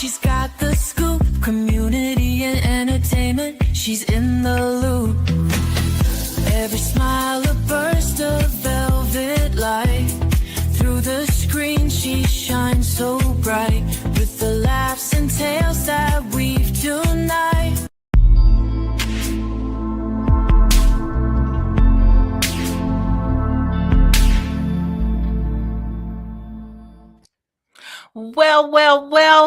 She's got the scoop, community and entertainment. She's in the loop. Every smile a burst of velvet light. Through the screen she shines so bright. With the laughs and tales that weave tonight. Well,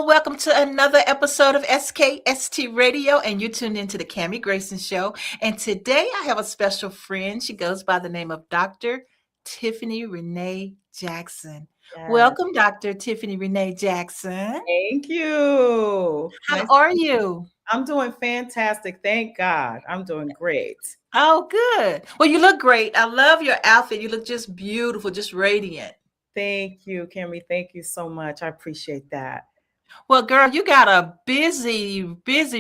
welcome to another episode of SKST Radio, and you're tuned into the Kami Grayson Show. And today I have a special friend. She goes by the name of Dr. Tiffany Renée Jackson. Yes. Welcome, Dr. Tiffany Renée Jackson. Thank you. How are you? I'm doing fantastic. Thank God. I'm doing great. Oh, good. Well, you look great. I love your outfit. You look just beautiful, just radiant. Thank you, Kami. Thank you so much. I appreciate that. Well, girl, you got a busy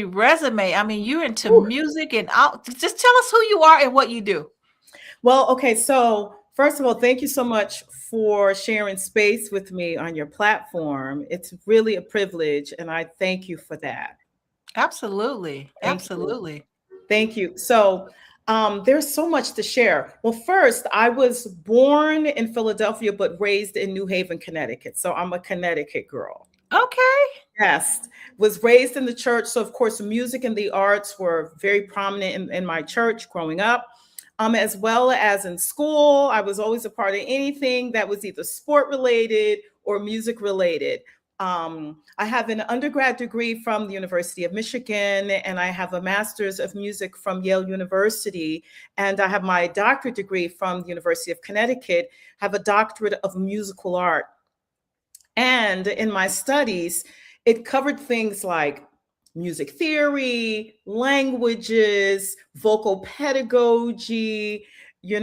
resume. I mean, you're into music and all. Just tell us who you are and what you do. Well, okay. So first of all, thank you so much for sharing space with me on your platform. It's really a privilege, and I thank you for that. Absolutely. Absolutely. Thank you. So there's so much to share. Well, first, I was born in Philadelphia, but raised in New Haven, Connecticut. So I'm a Connecticut girl. Okay. Yes. Was raised in the church. So, of course, music and the arts were very prominent in my church growing up, as well as in school. I was always a part of anything that was either sport related or music related. I have an undergrad degree from the University of Michigan, and I have a master's of music from Yale University. And I have my doctorate degree from the University of Connecticut, have a doctorate of musical art. And in my studies, it covered things like music theory, languages, vocal pedagogy,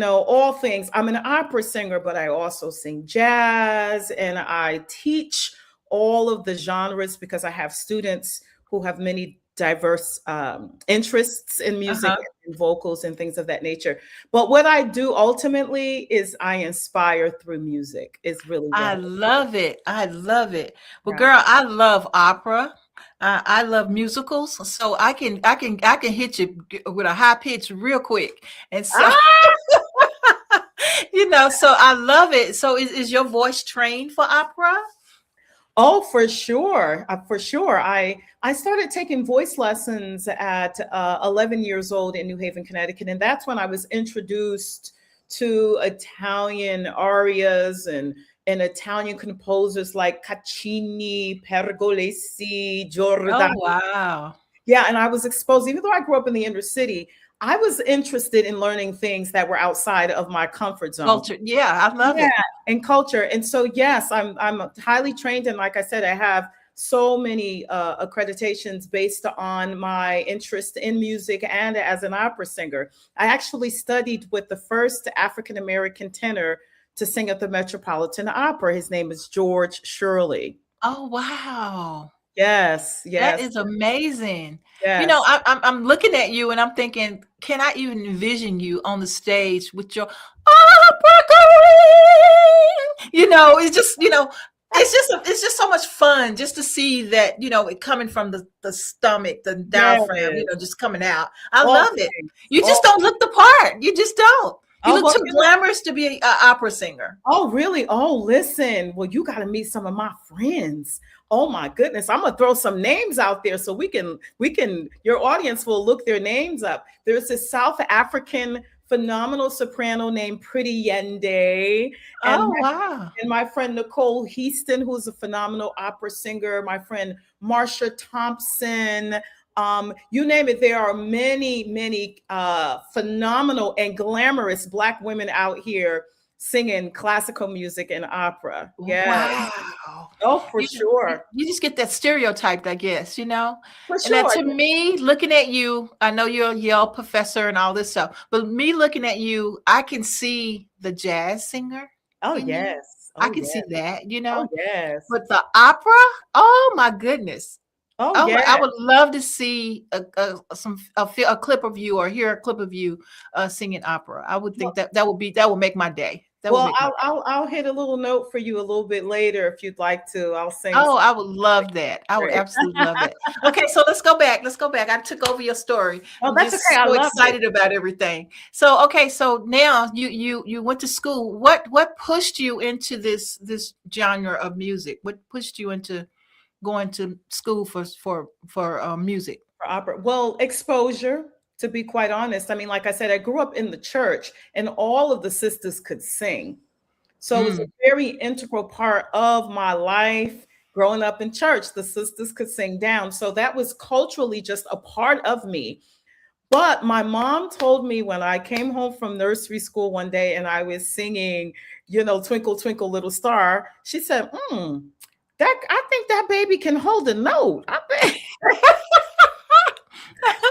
all things. I'm an opera singer, but I also sing jazz, and I teach all of the genres because I have students who have many diverse interests in music and vocals and things of that nature. But what I do ultimately is I inspire through music. Is really what I love it. I love it. Well, girl, I love opera. I love musicals, so I can hit you with a high pitch real quick, and so so I love it. So is your voice trained for opera? Oh, for sure. For sure. I started taking voice lessons at 11 years old in New Haven, Connecticut. And that's when I was introduced to Italian arias and Italian composers like Caccini, Pergolesi, Giordano. Oh, wow. Yeah. And I was exposed, even though I grew up in the inner city, I was interested in learning things that were outside of my comfort zone. Culture. Yeah, I love it. And culture. And so, yes, I'm highly trained. And like I said, I have so many accreditations based on my interest in music and as an opera singer. I actually studied with the first African-American tenor to sing at the Metropolitan Opera. His name is George Shirley. Oh, wow. Yes. That is amazing. Yes. I'm looking at you and I'm thinking, can I even envision you on the stage with your opera career? It's just, it's just so much fun just to see that, it coming from the stomach, the diaphragm, just coming out. I love it. You just don't look the part. You just don't. You look too glamorous to be an opera singer. Oh, really? Oh, listen. Well, you got to meet some of my friends. Oh my goodness. I'm going to throw some names out there so we can, your audience will look their names up. There's this South African phenomenal soprano named Pretty Yende. Wow. And my friend Nicole Heaston, who's a phenomenal opera singer. My friend Marsha Thompson. You name it. There are many phenomenal and glamorous Black women out here singing classical music and opera. Yeah. Wow. Oh, for sure. You just get that stereotyped, I guess, For And sure. that to me, looking at you, I know you're a Yale professor and all this stuff, but me looking at you, I can see the jazz singer. Oh, yes. I can see that, Oh, yes. But the opera, oh my goodness. Oh, yeah. I would love to see a clip of you or hear a clip of you singing opera. I would think that would make my day. That would Well, make my day. I'll hit a little note for you a little bit later if you'd like to. I'll sing Oh, some I would love that. I would great. absolutely love that. Okay, so let's go back. Let's go back. I took over your story. Oh, I'm that's okay. just I so loved it. excited about everything. So, okay, so now you went to school. What pushed you into this genre of music? What pushed you into going to school for music? For opera. Well, exposure, to be quite honest. I mean, like I said, I grew up in the church and all of the sisters could sing. So it was a Mm. very integral part of my life growing up in church. The sisters could sing down. So that was culturally just a part of me. But my mom told me when I came home from nursery school one day and I was singing, Twinkle, Twinkle, Little Star, she said, I think that baby can hold a note. I think.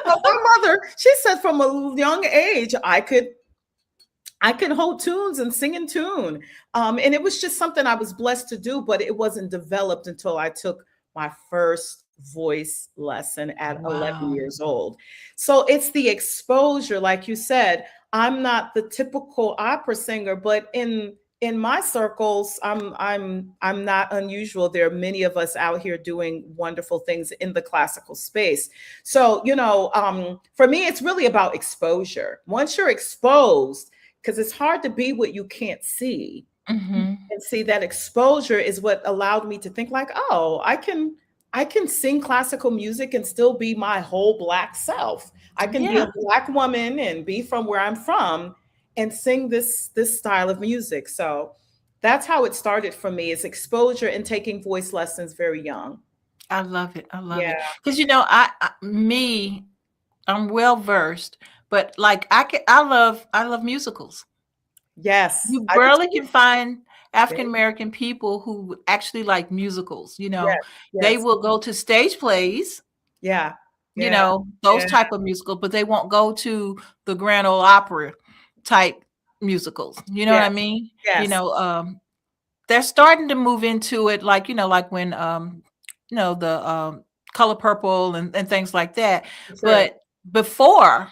So my mother, she said from a young age, I could hold tunes and sing in tune. And it was just something I was blessed to do, but it wasn't developed until I took my first voice lesson at 11 Wow. years old. So it's the exposure, like you said. I'm not the typical opera singer, but in my circles, I'm not unusual. There are many of us out here doing wonderful things in the classical space. So, for me, it's really about exposure. Once you're exposed, because it's hard to be what you can't see. Hmm. And see, that exposure is what allowed me to think like, oh, I can sing classical music and still be my whole Black self. I can be a Yeah. Black woman and be from where I'm from and sing this style of music. So that's how it started for me, is exposure and taking voice lessons very young. I love it. I love Yeah. it. Because I'm well versed, but like I love musicals. Yes. You I do barely too. can find Yeah. African American people who actually like musicals. Yes. They Yes. will go to stage plays, Yeah. Yeah. those Yeah. type of musicals, but they won't go to the Grand Ole Opera type musicals. You know what Yes. I mean? Yes. They're starting to move into it, like when the Color Purple and things like that. For sure. But before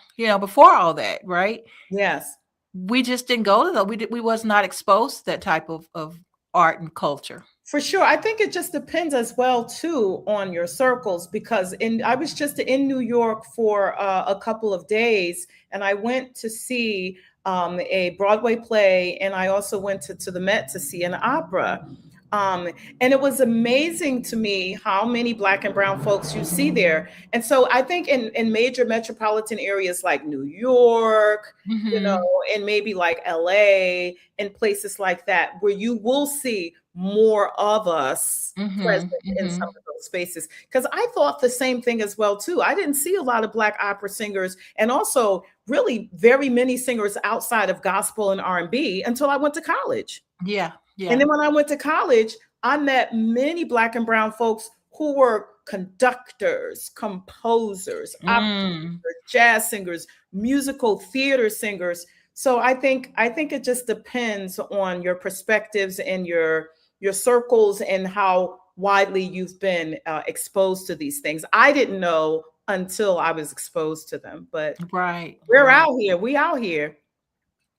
all that, right? Yes. We just didn't go to we was not exposed to that type of art and culture. For sure. I think it just depends as well too on your circles, because I was just in New York for a couple of days and I went to see a Broadway play, and I also went to the Met to see an opera. Um, and it was amazing to me how many Black and brown folks you see there. And so I think in major metropolitan areas like New York, Mhm. and maybe like LA and places like that, where you will see more of us present Mhm. in some Mhm. of those spaces. Because I thought the same thing as well too. I didn't see a lot of Black opera singers, and also really very many singers outside of gospel and R&B until I went to college. Yeah. And Yeah. then when I went to college, I met many Black and brown folks who were conductors, composers, opera Mm. singers, jazz singers, musical theater singers. So I think it just depends on your perspectives and your circles and how widely you've been exposed to these things. I didn't know until I was exposed to them, but Right. we're Right. out here. We out here.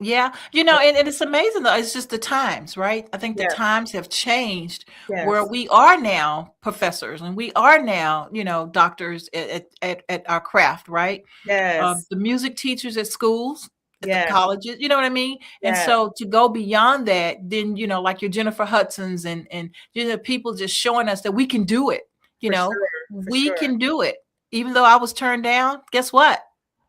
Yeah. And it's amazing though. It's just the times, right? I think the Yes, times have changed where yes, we are now professors and we are now, doctors at our craft, right? yes, The music teachers at schools, at the yes, colleges, you know what I mean? And yes, so to go beyond that, then, like your Jennifer Hudsons and people just showing us that we can do it, for sure, for we sure. can do it. Even though I was turned down, guess what?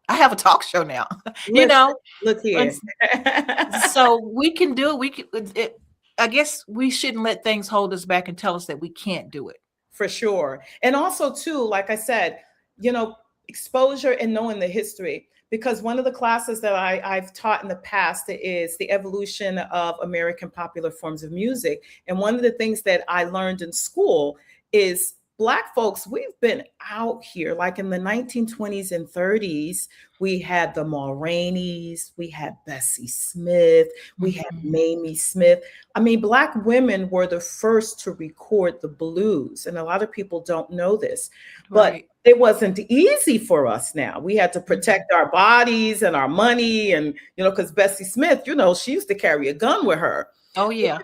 I have a talk show now, you Listen, know? look And here. so we can do it. I guess we shouldn't let things hold us back and tell us that we can't do it. For sure. And also too, like I said, you know, exposure and knowing the history. Because one of the classes that I've taught in the past is the evolution of American popular forms of music. And one of the things that I learned in school is Black folks, we've been out here. Like in the 1920s and 30s, we had the Ma Rainey's, we had Bessie Smith, we had Mhm. Mamie Smith. I mean, Black women were the first to record the blues, and a lot of people don't know this, but Right. it wasn't easy for us now. We had to protect our bodies and our money, and, because Bessie Smith, she used to carry a gun with her. Oh, yeah.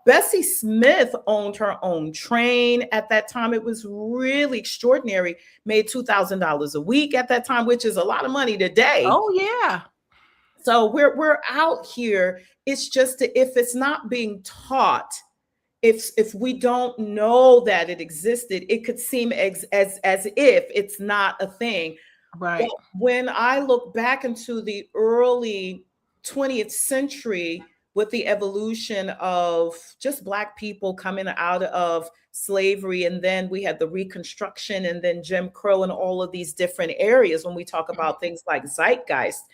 Bessie Smith owned her own train at that time. It was really extraordinary. Made $2,000 a week at that time, which is a lot of money today. Oh, yeah. So we're out here. It's just if it's not being taught, if we don't know that it existed, it could seem as if it's not a thing. Right. But when I look back into the early 20th century, with the evolution of just Black people coming out of slavery, and then we had the Reconstruction, and then Jim Crow, and all of these different areas, when we talk about things like zeitgeist,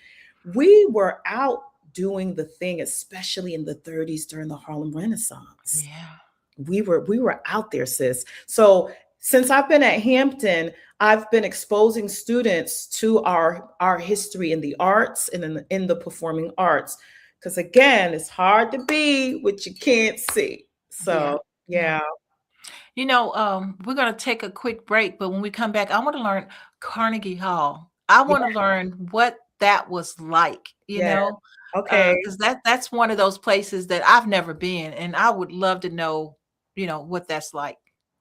we were out doing the thing, especially in the 30s during the Harlem Renaissance. Yeah. We were out there, sis. So since I've been at Hampton, I've been exposing students to our history in the arts and in the performing arts. Because again, it's hard to be what you can't see. So yeah. We're going to take a quick break, but when we come back, I want to learn Carnegie Hall. I want to learn what that was like, Okay. because that's one of those places that I've never been, and I would love to know, what that's like.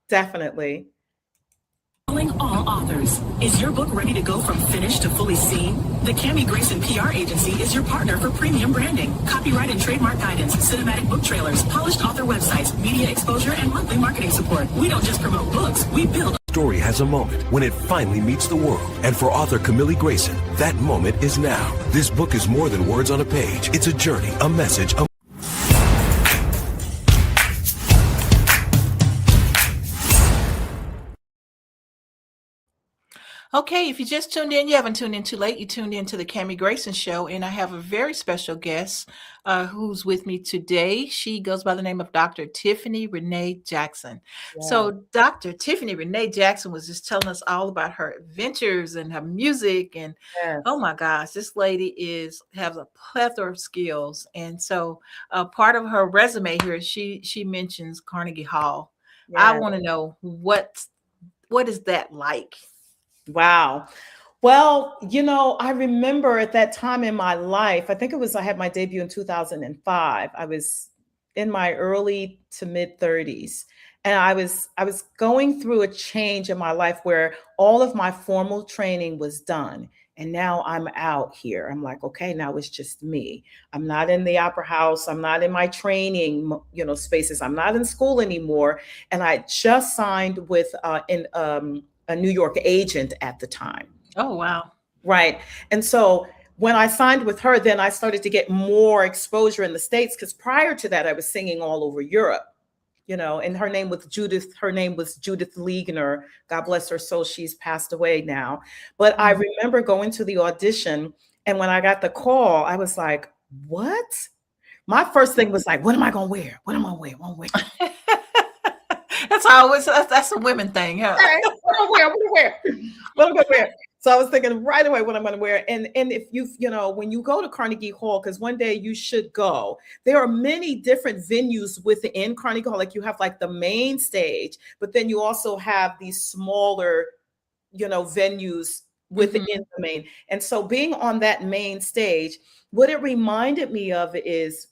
Definitely. Calling all authors. Is your book ready to go from finished to fully seen? The Kami Grayson PR agency is your partner for premium branding, copyright and trademark guidance, cinematic book trailers, polished author websites, media exposure, and monthly marketing support. We don't just promote books, we build. Story has a moment when it finally meets the world. And for author Kami Grayson, that moment is now. This book is more than words on a page. It's a journey, a message, a Okay, if you just tuned in, you haven't tuned in too late. You tuned in to the Kami Grayson Show, and I have a very special guest who's with me today. She goes by the name of Dr. Tiffany Renée Jackson. Yeah. So Dr. Tiffany Renée Jackson was just telling us all about her adventures and her music, and Yes. oh my gosh, this lady has a plethora of skills. And so part of her resume here, she mentions Carnegie Hall. I Yes. want to know what is that like? Wow. Well, I remember at that time in my life, I had my debut in 2005. I was in my early to mid 30s. And I was going through a change in my life where all of my formal training was done. And now I'm out here. I'm like, okay, now it's just me. I'm not in the opera house. I'm not in my training, spaces. I'm not in school anymore. And I just signed with a New York agent at the time. Oh, wow. Right. And so when I signed with her, then I started to get more exposure in the States, because prior to that, I was singing all over Europe, and her name was Judith Liegner. God bless her soul. She's passed away now. But I remember going to the audition, and when I got the call, I was like, what? My first thing was like, what am I going to wear? What am I going to wear? That's a women thing, huh? Okay, what am I going to wear? So I was thinking right away what I'm going to wear. And if when you go to Carnegie Hall, because one day you should go, there are many different venues within Carnegie Hall. Like you have like the main stage, but then you also have these smaller, venues within the main. And so being on that main stage, what it reminded me of is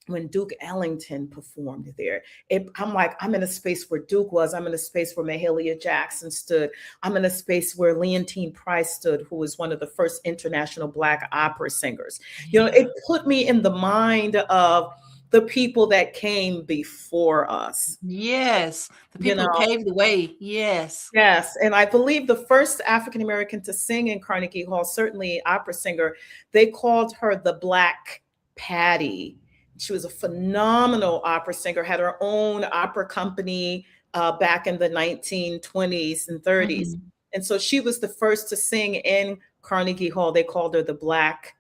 when Duke Ellington performed there. I'm like, I'm in a space where Duke was. I'm in a space where Mahalia Jackson stood. I'm in a space where Leontine Price stood, who was one of the first international Black opera singers. It put me in the mind of the people that came before us. Yes. The people who paved the way. Yes. Yes. And I believe the first African-American to sing in Carnegie Hall, certainly opera singer, they called her the Black Patty. She was a phenomenal opera singer, had her own opera company back in the 1920s and 30s. And so she was the first to sing in Carnegie Hall. They called her the Black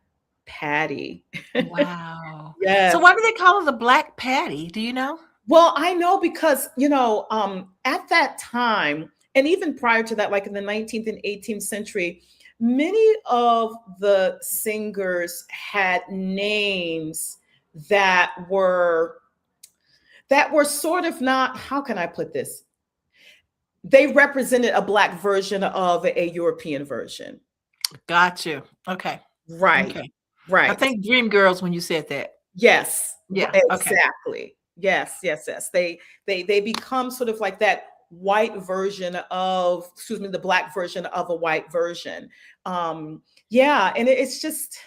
Patty. Wow. Yes. So why do they call her the Black Patty? Do you know? Well, I know because, at that time, and even prior to that, like in the 19th and 18th century, many of the singers had names that were sort of not, how can I put this? They represented a Black version of a European version. Got you. Okay. Right. Okay. I Right. think Dream Girls when you said that. Yes, Yeah. Okay. exactly. Yes, yes, yes. They become sort of like that white version of, excuse me, the Black version of a white version. Yeah, and it's just,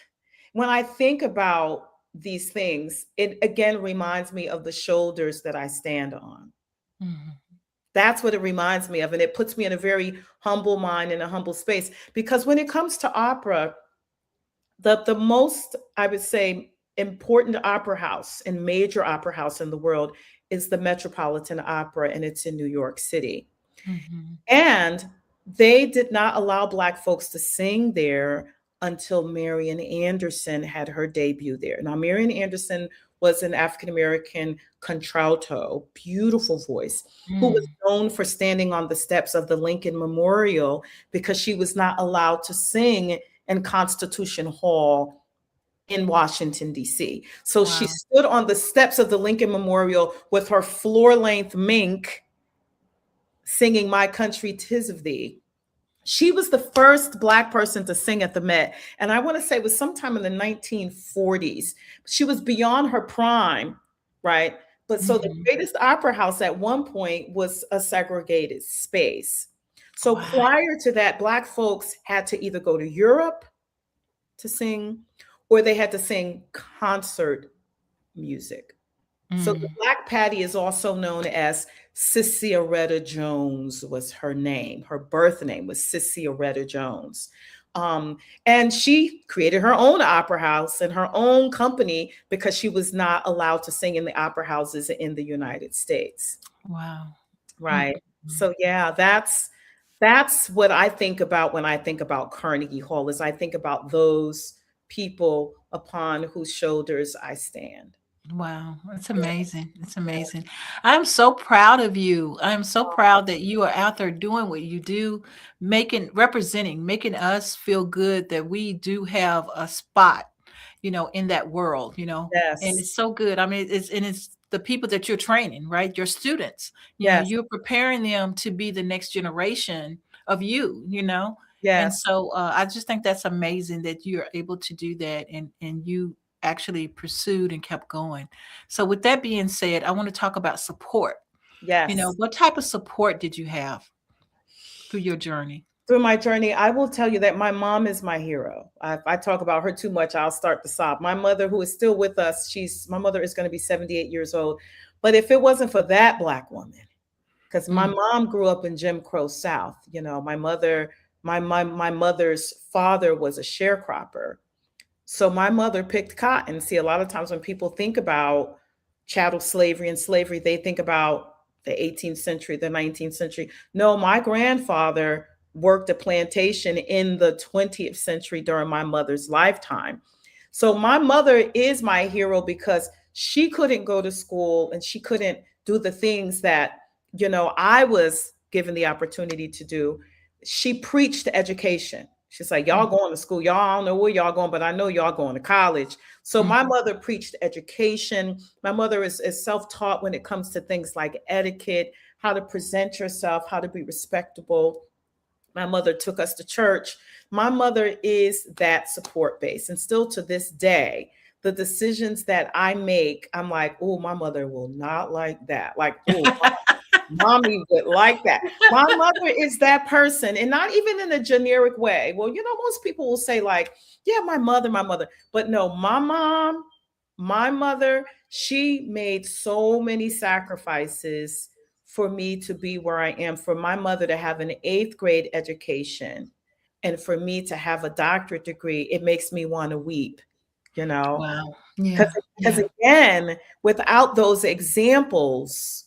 when I think about these things, it again reminds me of the shoulders that I stand on. Mhm. That's what it reminds me of, and it puts me in a very humble mind, in a humble space, because when it comes to opera, the most, I would say, important opera house and major opera house in the world is the Metropolitan Opera, and it's in New York City. Mhm. And they did not allow Black folks to sing there until Marian Anderson had her debut there. Now, Marian Anderson was an African American contralto, beautiful voice, who was Mm. known for standing on the steps of the Lincoln Memorial because she was not allowed to sing in Constitution Hall in Washington, D.C. So she Wow. stood on the steps of the Lincoln Memorial with her floor length mink singing My Country 'Tis of Thee. She was the first Black person to sing at the Met. And I want to say it was sometime in the 1940s. She was beyond her prime, right? But so the Mhm. greatest opera house at one point was a segregated space. So Wow. prior to that, Black folks had to either go to Europe to sing, or they had to sing concert music. So the Mm. Black Patty is also known as Sissy Aretta Jones was her name. Her birth name was Sissy Aretta Jones. And she created her own opera house and her own company because she was not allowed to sing in the opera houses in the United States. Wow. Right. Mhm. So yeah, that's what I think about when I think about Carnegie Hall, is I think about those people upon whose shoulders I stand. Wow, that's Yeah, amazing. It's yeah. amazing. I'm so proud of you. I'm so proud that you are out there doing what you do, making us feel good that we do have a spot, in that world, and Yes. it's so good. I mean, it's the people that you're training, right? Your students, Yes. you're preparing them to be the next generation of you. And Yes. so I just think that's amazing that you're able to do that and you actually pursued and kept going. So with that being said, I want to talk about support. Yes. What type of support did you have through your journey? Through my journey, I will tell you that my mom is my hero. If I talk about her too much, I'll start to sob. My mother, who is still with us, my mother is going to be 78 years old. But if it wasn't for that Black woman, because my Mm. mom grew up in Jim Crow South, my mother's father was a sharecropper. So my mother picked cotton. See, a lot of times when people think about chattel slavery and slavery, they think about the 18th century, the 19th century. No, my grandfather worked a plantation in the 20th century during my mother's lifetime. So my mother is my hero because she couldn't go to school and she couldn't do the things that, I was given the opportunity to do. She preached education. She's like, y'all Mm. going to school. Y'all, I don't know where y'all going, but I know y'all going to college. So my Mhm. mother preached education. My mother is self-taught when it comes to things like etiquette, how to present yourself, how to be respectable. My mother took us to church. My mother is that support base. And still to this day, the decisions that I make, I'm like, oh, my mother will not like that. Like, oh, mommy would like that. My mother is that person, and not even in a generic way. Well, most people will say, like, yeah, my mother. But no, my mom, my mother, she made so many sacrifices for me to be where I am, for my mother to have an eighth grade education and for me to have a doctorate degree. It makes me want to weep, you know, Wow. Yeah. because Yeah. again, without those examples,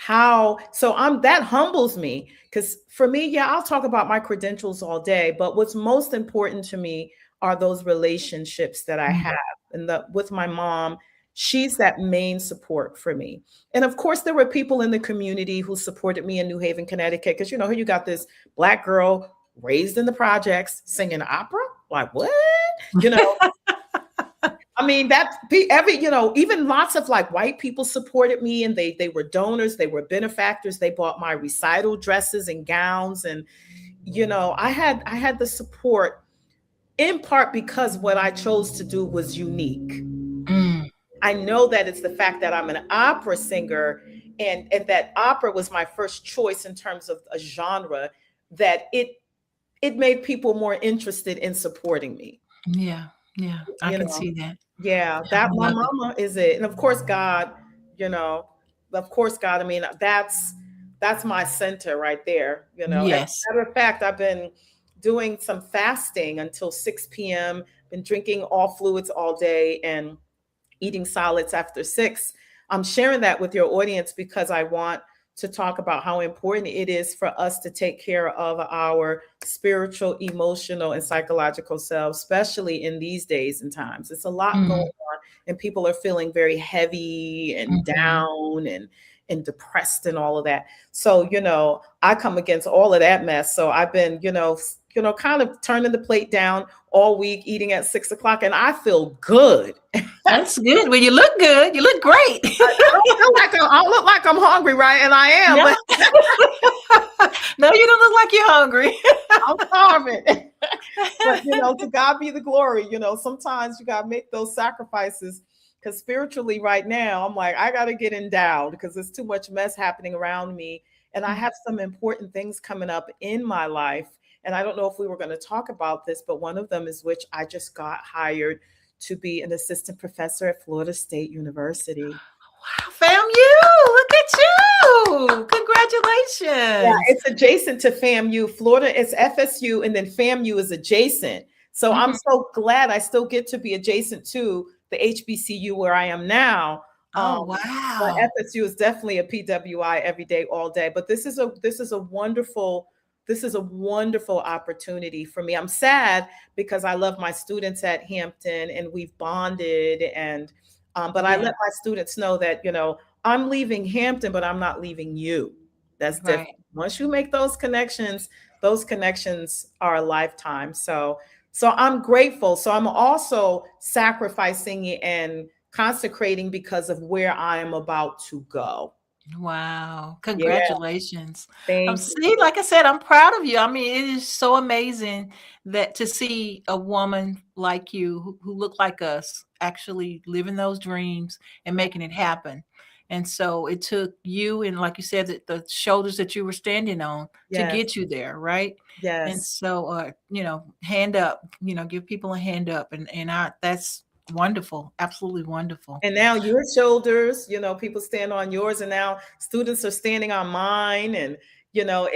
that humbles me, because for me, yeah, I'll talk about my credentials all day, but what's most important to me are those relationships that I Mm. have with my mom she's that main support for me. And of course, there were people in the community who supported me in New Haven, Connecticut, because, you know, here you got this Black girl raised in the projects singing opera. Like, what? You know, I mean, you know, even lots of like white people supported me, and they were donors, they were benefactors. They bought my recital dresses and gowns. And, you know, I had the support in part because what I chose to do was unique. I know that it's the fact that I'm an opera singer, and that opera was my first choice in terms of a genre, that it made people more interested in supporting me. Yeah. I You can know? see that. Yeah, I that my love it. mama is it. And of course, God, you know, of course, God, I mean, that's my center right there. You know, as Yes. a matter of fact, I've been doing some fasting until 6 p.m., been drinking all fluids all day and eating solids after 6. I'm sharing that with your audience because I want to talk about how important it is for us to take care of our spiritual, emotional, and psychological selves, especially in these days and times. It's a lot going on, and people are feeling very heavy and down and depressed and all of that. So, you know, I come against all of that mess. So I've been, you know, kind of turning the plate down all week, eating at 6 o'clock, and I feel good. That's good. Well, you look good. You look great. I don't look like I'm hungry, right? And I am, No. but No, you don't look like you're hungry. I'm starving. But, you know, to God be the glory. You know, sometimes you got to make those sacrifices, because spiritually right now, I'm like, I got to get endowed because there's too much mess happening around me. And I have some important things coming up in my life. And I don't know if we were going to talk about this, but one of them is which I just got hired to be an assistant professor at Florida State University. Wow, FAMU, look at you. Congratulations. Yeah, it's adjacent to FAMU. Florida is FSU, and then FAMU is adjacent. So I'm so glad I still get to be adjacent to the HBCU where I am now. Oh, But wow. FSU is definitely a PWI every day, all day. But this is a wonderful opportunity for me. I'm sad because I love my students at Hampton and we've bonded, and but I let my students know that, you know, I'm leaving Hampton, but I'm not leaving you. That's different. Right. Once you make those connections are a lifetime. So I'm grateful. So I'm also sacrificing and consecrating because of where I am about to go. Wow. Yeah, Congratulations. thank you. See, like I said, I'm proud of you. I mean, it is so amazing that to see a woman like you who look like us actually living those dreams and making it happen. And so it took you and, like you said, the shoulders that you were standing on to Yes, get you there, right? And yes. so, you know, hand up, you know, give people a hand up, and that's wonderful, absolutely wonderful. And now your shoulders, you know, people stand on yours, and now students are standing on mine. And, you know,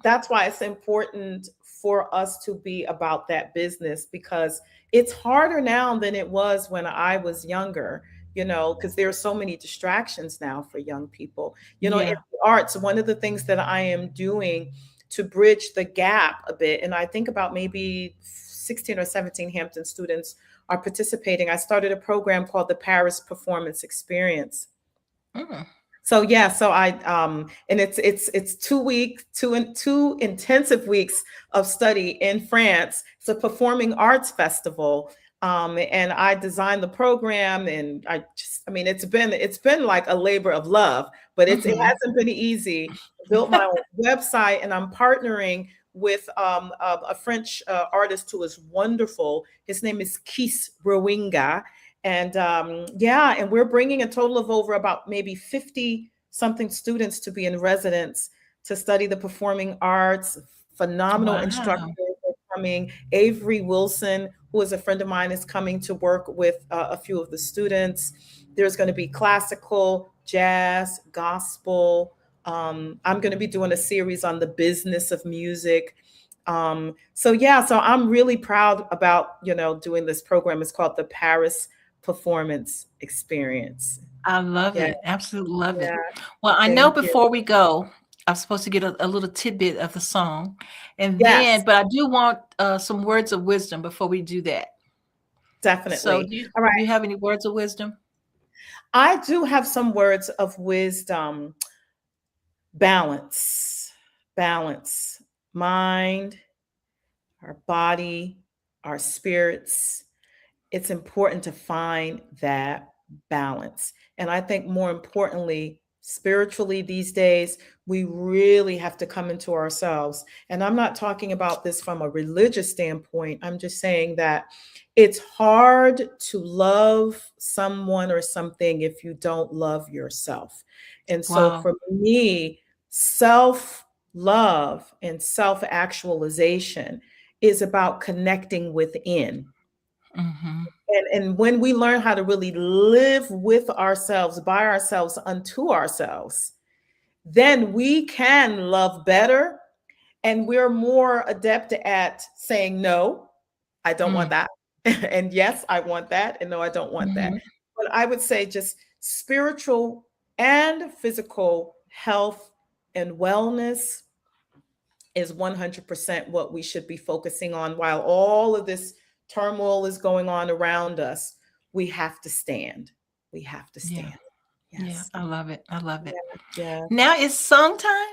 that's why it's important for us to be about that business, because it's harder now than it was when I was younger, you know, because there are so many distractions now for young people. You know, in Yeah. the arts, one of the things that I am doing to bridge the gap a bit, and I think about maybe 16 or 17 Hampton students are participating. I started a program called the Paris Performance Experience. Mm. So yeah, so I and it's 2 weeks, two intensive weeks of study in France. It's a performing arts festival. And I designed the program, and I mean, it's been like a labor of love, but it hasn't been easy. I built my own website, and I'm partnering with a French artist who is wonderful. His name is Kees Rowinga. And and we're bringing a total of over about maybe 50 something students to be in residence to study the performing arts. Phenomenal instructors are coming. Avery Wilson, who is a friend of mine, is coming to work with a few of the students. There's going to be classical, jazz, gospel. I'm going to be doing a series on the business of music. So I'm really proud about, you know, doing this program. It's called the Paris Performance Experience. I love Yeah, it. Absolutely love it. yeah. Well, I know Thank you. before we go, I'm supposed to get a little tidbit of the song, and Yes, then, but I do want some words of wisdom before we do that. So definitely. do you, All do you right. have any words of wisdom? I do have some words of wisdom. Balance, balance, mind, our body, our spirits. It's important to find that balance. And I think more importantly, spiritually these days, we really have to come into ourselves. And I'm not talking about this from a religious standpoint. I'm just saying that it's hard to love someone or something if you don't love yourself. And so Wow. for me, self love and self actualization is about connecting within. Mm-hmm. And when we learn how to really live with ourselves, by ourselves, unto ourselves, then we can love better. And we're more adept at saying, no, I don't want that. And yes, I want that. And no, I don't want that. Mm-hmm. But I would say just spiritual and physical health and wellness is 100% what we should be focusing on while all of this turmoil is going on around us. We have to stand. We have to Yeah. stand. Yeah. Yes. I love it. I love it. Yeah. Now it's song time.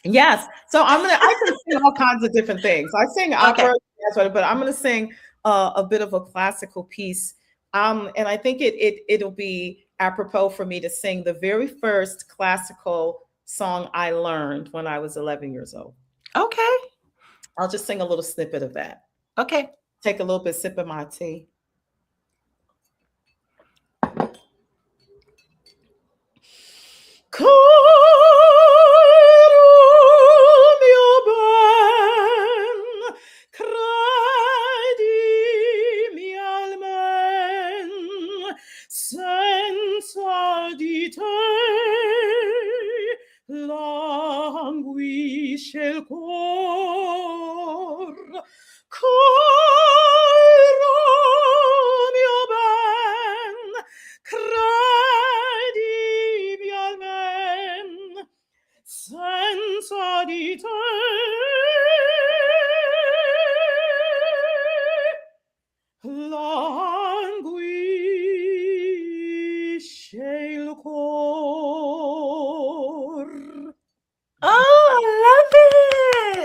Yes. So I can sing all kinds of different things. I sing Okay. opera, but I'm going to sing a bit of a classical piece. And I think it'll be apropos for me to sing the very first classical song I learned when I was 11 years old. Okay. I'll just sing a little snippet of that. Okay. Take a little bit sip of my tea. Caro mio ben, credimi almen, senza di te languisce il cor. Caro mio ben, credimi almen, senza di te languisce il cor. Oh, I love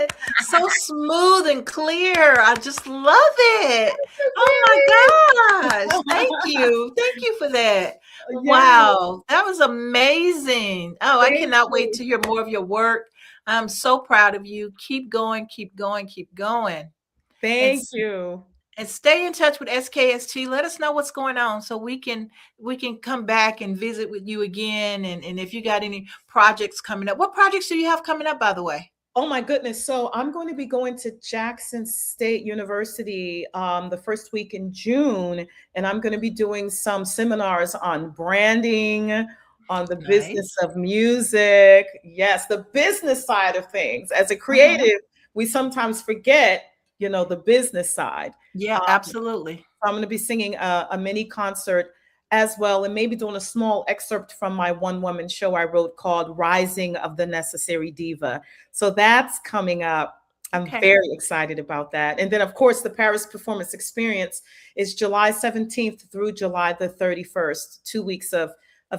it. So smooth and clear. I just love it. Oh my gosh. Thank you. Thank you for that. Wow. That was amazing. Oh, I Thank cannot wait you. to hear more of your work. I'm so proud of you. Keep going, keep going, keep going. And Thank you. and stay in touch with SKST. Let us know what's going on so we can come back and visit with you again. And if you got any projects coming up, what projects do you have coming up, by the way? Oh my goodness. So I'm going to be going to Jackson State University the first week in June, and I'm going to be doing some seminars on branding, on the business Nice. of music. Yes, the business side of things. As a creative, we sometimes forget, the business side. Yeah, absolutely. I'm going to be singing a mini concert as well, and maybe doing a small excerpt from my one-woman show I wrote called Rising of the Necessary Diva. So that's coming up. I'm Okay. very excited about that. And then, of course, the Paris Performance Experience is July 17th through July the 31st, 2 weeks of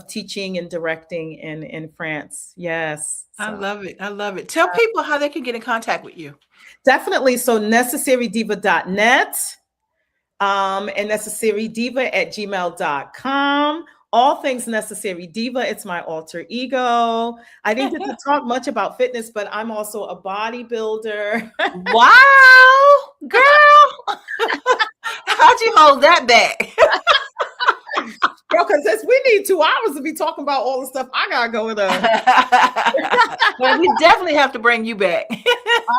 teaching and directing in France. Yes. I So love it. I love it. Tell people how they can get in contact with you. definitely. So necessarydiva.net. And necessarydiva@gmail.com. All things Necessary Diva. It's my alter ego. I didn't get to talk much about fitness, but I'm also a bodybuilder. Wow, girl. How'd you hold that back? Girl, because we need 2 hours to be talking about all the stuff I got going on. Well, we definitely have to bring you back.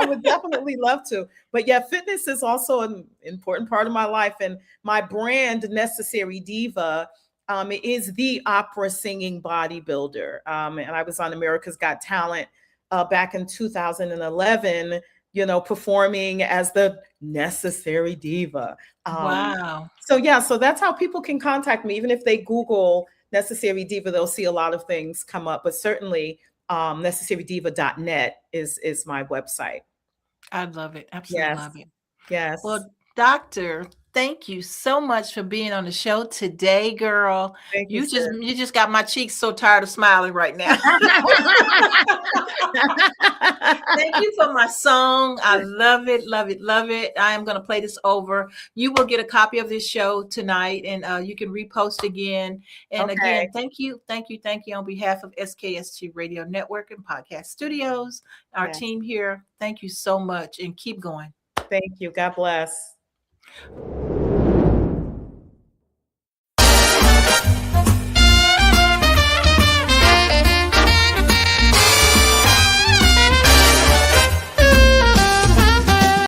I would definitely love to. But yeah, fitness is also an important part of my life. And my brand, Necessary Diva, is the opera singing bodybuilder. And I was on America's Got Talent back in 2011, performing as the Necessary Diva. Wow. So yeah, so that's how people can contact me. Even if they Google Necessary Diva, they'll see a lot of things come up. But certainly necessarydiva.net is my website. I love it. Absolutely Yes. love it. Yes. Well, Doctor, Thank you so much for being on the show today, girl. Thank you, You just sis. you just got my cheeks so tired of smiling right now. Thank you for my song. I love it, love it, love it. I am going to play this over. You will get a copy of this show tonight, and you can repost again. And Okay. again, thank you, thank you, thank you on behalf of SKST Radio Network and Podcast Studios, our Yes. team here. Thank you so much, and keep going. Thank you. God bless.